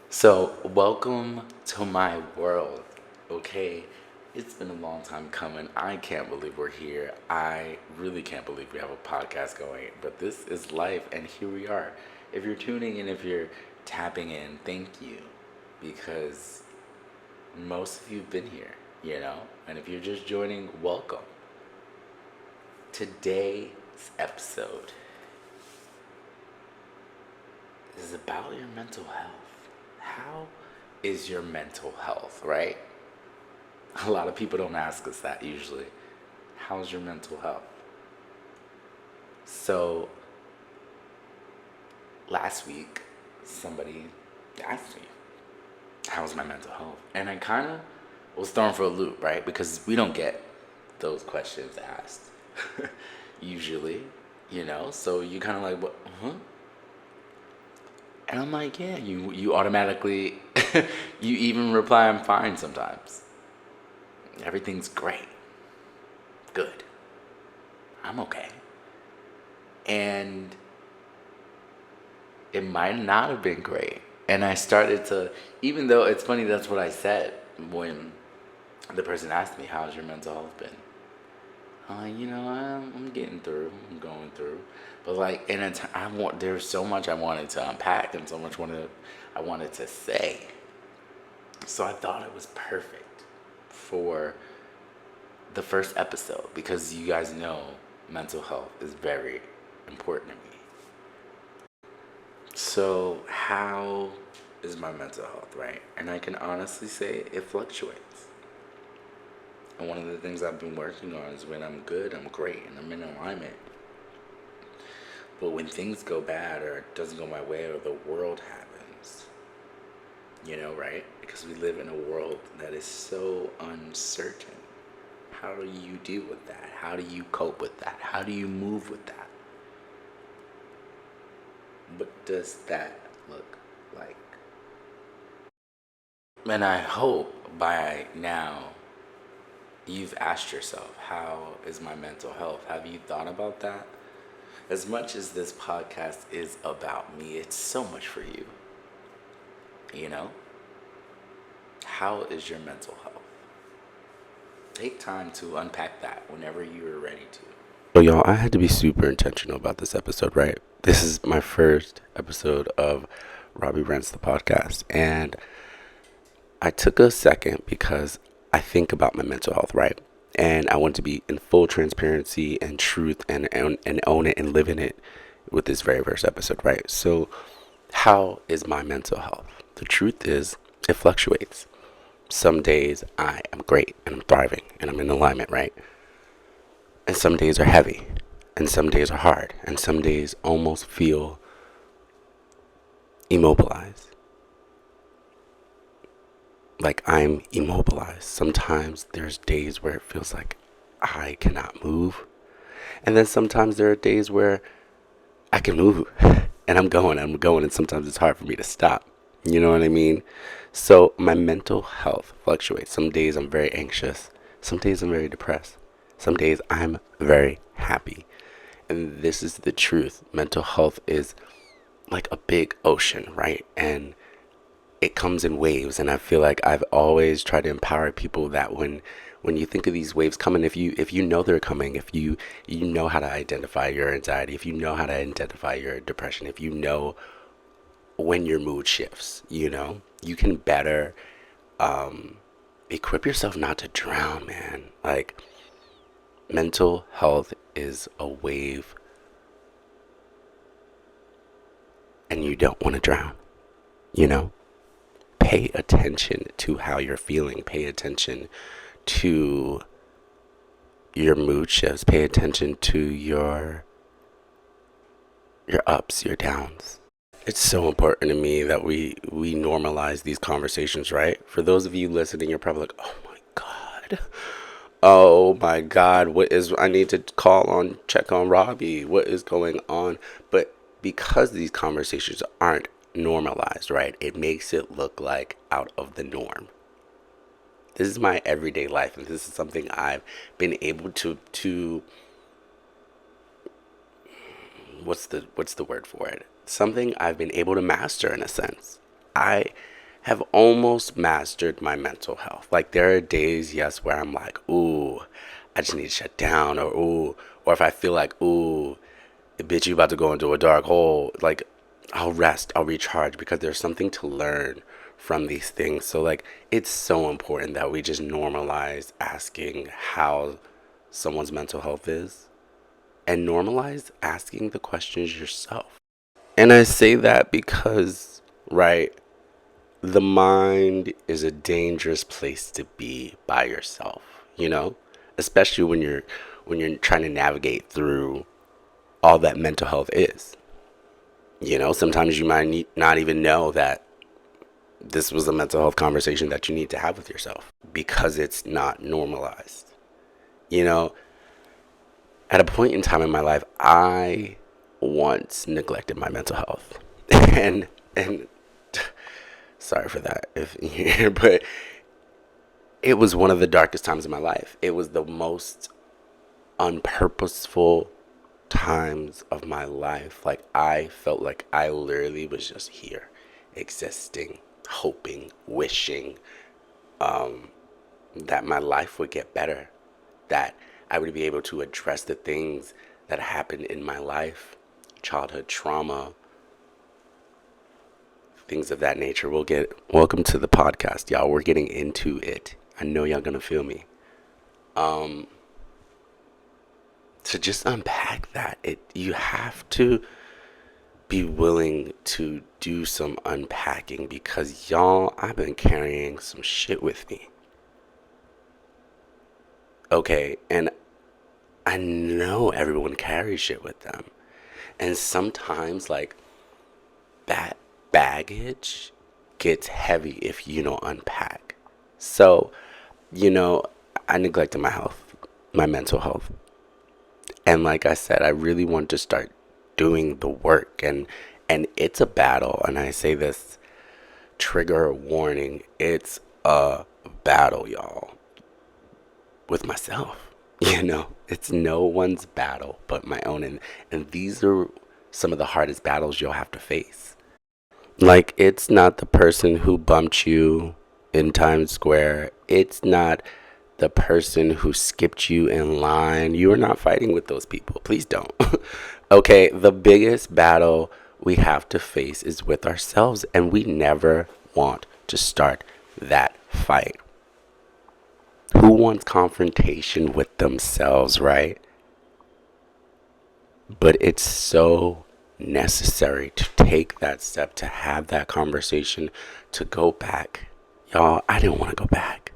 So, welcome to my world, okay? It's been a long time coming. I can't believe we're here. I really can't believe we have a podcast going, but this is life, and here we are. If you're tuning in, if you're tapping in, thank you, because most of you've been here, and if you're just joining, welcome. Today's episode is about your mental health. How is your mental health, right? A lot of people don't ask us that usually. How's your mental health? So, last week, somebody asked me, how's my mental health? And I kind of was thrown for a loop, right? Because we don't get those questions asked usually, So you kind of like, what? Huh? And I'm like, yeah, you automatically, you even reply, I'm fine sometimes. Everything's great. Good. I'm okay. And it might not have been great. And I started to, even though it's funny, that's what I said when the person asked me, how's your mental health been? I'm like, I'm getting through, I'm going through. But like, there's so much I wanted to unpack and so much I wanted to say. So I thought it was perfect for the first episode because you guys know mental health is very important to me. So, how is my mental health, right? And I can honestly say it fluctuates. And one of the things I've been working on is when I'm good, I'm great, and I'm in alignment. But when things go bad or it doesn't go my way or the world happens, right? Because we live in a world that is so uncertain. How do you deal with that? How do you cope with that? How do you move with that? What does that look like? And I hope by now you've asked yourself, how is my mental health? Have you thought about that? As much as this podcast is about me, it's so much for you. You know? How is your mental health? Take time to unpack that whenever you are ready to. So, y'all, I had to be super intentional about this episode, right? This is my first episode of Robbie Rants The Podcast. And I took a second because I think about my mental health, right? And I want to be in full transparency and truth and own it and live in it with this very first episode, right? So, how is my mental health? The truth is, it fluctuates. Some days I am great and I'm thriving and I'm in alignment, right? And some days are heavy and some days are hard and some days almost feel immobilized. Like I'm immobilized. Sometimes there's days where it feels like I cannot move. And then sometimes there are days where I can move and I'm going, and sometimes it's hard for me to stop. You know what I mean? So my mental health fluctuates. Some days I'm very anxious. Some days I'm very depressed. Some days I'm very happy. And this is the truth. Mental health is like a big ocean, right? And it comes in waves, and I feel like I've always tried to empower people that when you think of these waves coming, if you know they're coming, if you know how to identify your anxiety, if you know how to identify your depression, if you know when your mood shifts, you can better equip yourself not to drown, man. Like, mental health is a wave and you don't want to drown, you know? Pay attention to how you're feeling. Pay attention to your mood shifts. Pay attention to your ups, your downs. It's so important to me that we normalize these conversations, right? For those of you listening, you're probably like, "Oh my god. Oh my god, I need to check on Robbie. What is going on?" But because these conversations aren't normalized, right? It makes it look like out of the norm. This is my everyday life, and this is something I've been able to what's the word for it? Something I've been able to master in a sense. I have almost mastered my mental health. Like, there are days, yes, where I'm like, ooh, I just need to shut down, or ooh, or if I feel like, ooh, bitch, you about to go into a dark hole, like, I'll rest, I'll recharge, because there's something to learn from these things. So, like, it's so important that we just normalize asking how someone's mental health is, and normalize asking the questions yourself. And I say that because, right, the mind is a dangerous place to be by yourself, especially when you're trying to navigate through all that mental health is. Sometimes you might not even know that this was a mental health conversation that you need to have with yourself because it's not normalized. You know, at a point in time in my life, I once neglected my mental health. and sorry for that, but it was one of the darkest times of my life. It was the most unpurposeful times of my life. Like, I felt like I literally was just here, existing, hoping, wishing that my life would get better, that I would be able to address the things that happened in my life, childhood trauma, things of that nature. Welcome to the podcast, y'all. We're getting into it. I know y'all gonna feel me. To just unpack that, you have to be willing to do some unpacking, because y'all, I've been carrying some shit with me. Okay, and I know everyone carries shit with them. And sometimes, like, that baggage gets heavy if you don't unpack. So, I neglected my health, my mental health. And like I said, I really want to start doing the work. And it's a battle. And I say this, trigger warning, it's a battle, y'all, with myself. It's no one's battle but my own. And these are some of the hardest battles you'll have to face. Like, it's not the person who bumped you in Times Square. It's not the person who skipped you in line. You are not fighting with those people. Please don't. Okay, the biggest battle we have to face is with ourselves, and we never want to start that fight. Who wants confrontation with themselves, right? But it's so necessary to take that step, to have that conversation, to go back. Y'all, I didn't want to go back.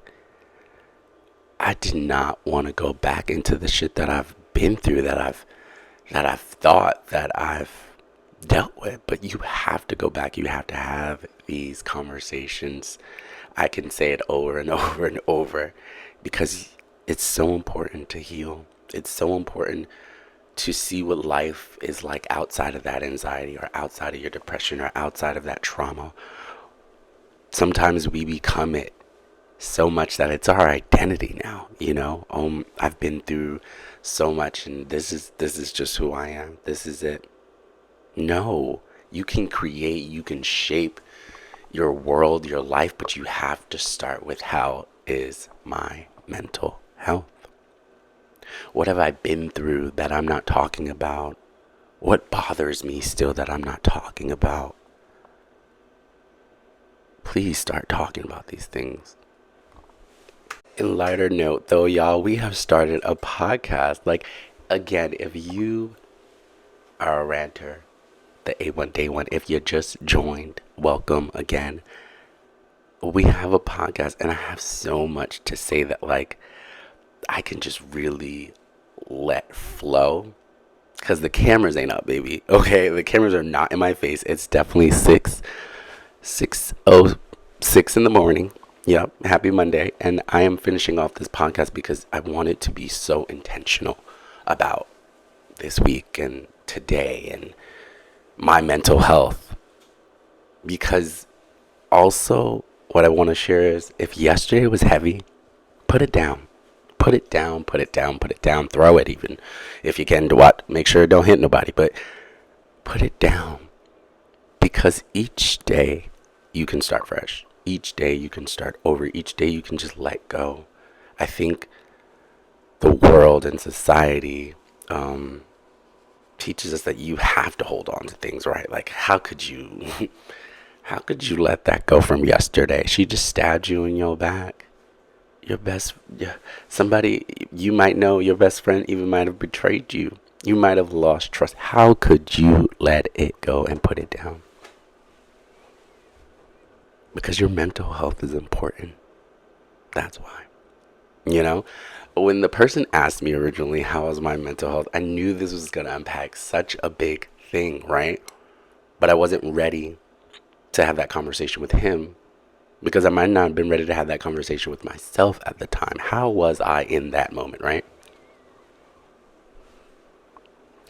I did not want to go back into the shit that I've been through, that I've thought, that I've dealt with. But you have to go back. You have to have these conversations. I can say it over and over and over, because it's so important to heal. It's so important to see what life is like outside of that anxiety, or outside of your depression, or outside of that trauma. Sometimes we become it so much that it's our identity now. I've been through so much, and this is just who I am. This is it. No, you can create, you can shape your world, your life, but you have to start with, how is my mental health? What have I been through that I'm not talking about? What bothers me still that I'm not talking about? Please start talking about these things. In lighter note, though, y'all, we have started a podcast. Like, again, if you are a ranter, the A1 Day 1, if you just joined, welcome again. We have a podcast, and I have so much to say that, like, I can just really let flow, because the cameras ain't up, baby. Okay, the cameras are not in my face. It's definitely 6:06 in the morning. Yep, happy Monday. And I am finishing off this podcast because I want it to be so intentional about this week and today and my mental health. Because also, what I want to share is, if yesterday was heavy, put it down. Put it down, put it down, put it down. Throw it, even if you can. Make sure it don't hit nobody, but put it down. Because each day you can start fresh. Each day you can start over. Each day you can just let go. I think the world and society teaches us that you have to hold on to things, right? Like, how could you, how could you let that go from yesterday? She just stabbed you in your back. Your best, yeah, somebody you might know, your best friend even might have betrayed you. You might have lost trust. How could you let it go and put it down? Because your mental health is important. That's why. You know, when the person asked me originally how was my mental health, I knew this was going to unpack such a big thing, right? But I wasn't ready to have that conversation with him because I might not have been ready to have that conversation with myself at the time. How was I in that moment, right?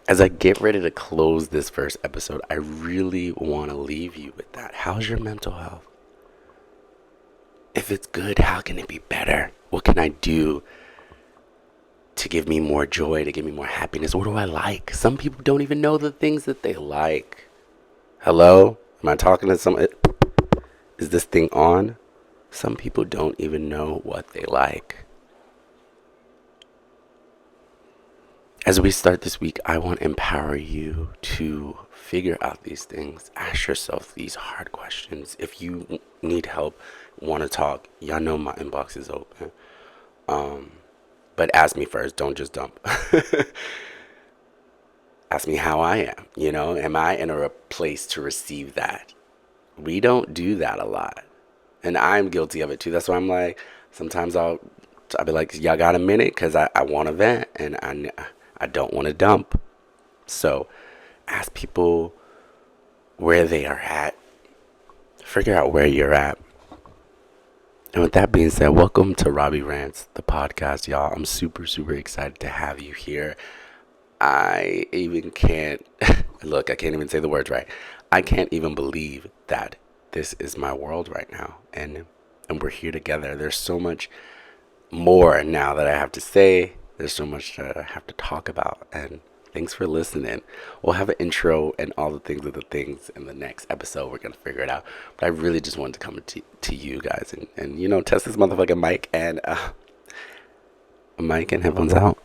As I get ready to close this first episode, I really want to leave you with that. How's your mental health? If it's good, how can it be better? What can I do to give me more joy, to give me more happiness? What do I like? Some people don't even know the things that they like. Hello? Am I talking to someone? Is this thing on? Some people don't even know what they like. As we start this week, I want to empower you to figure out these things. Ask yourself these hard questions. If you need help, want to talk, y'all know my inbox is open. But ask me first. Don't just dump. Ask me how I am. Am I in a place to receive that? We don't do that a lot. And I'm guilty of it too. That's why I'm like, sometimes I'll be like, y'all got a minute? Because I want to vent and I don't want to dump. So ask people where they are at. Figure out where you're at. And with that being said, welcome to Robbie Rants The Podcast, y'all. I'm super, super excited to have you here. I even can't, look, I can't even say the words right. I can't even believe that this is my world right now. And we're here together. There's so much more now that I have to say. There's so much that I have to talk about. And thanks for listening. We'll have an intro and all the things of the things in the next episode. We're going to figure it out. But I really just wanted to come to you guys and test this motherfucking mic and headphones out.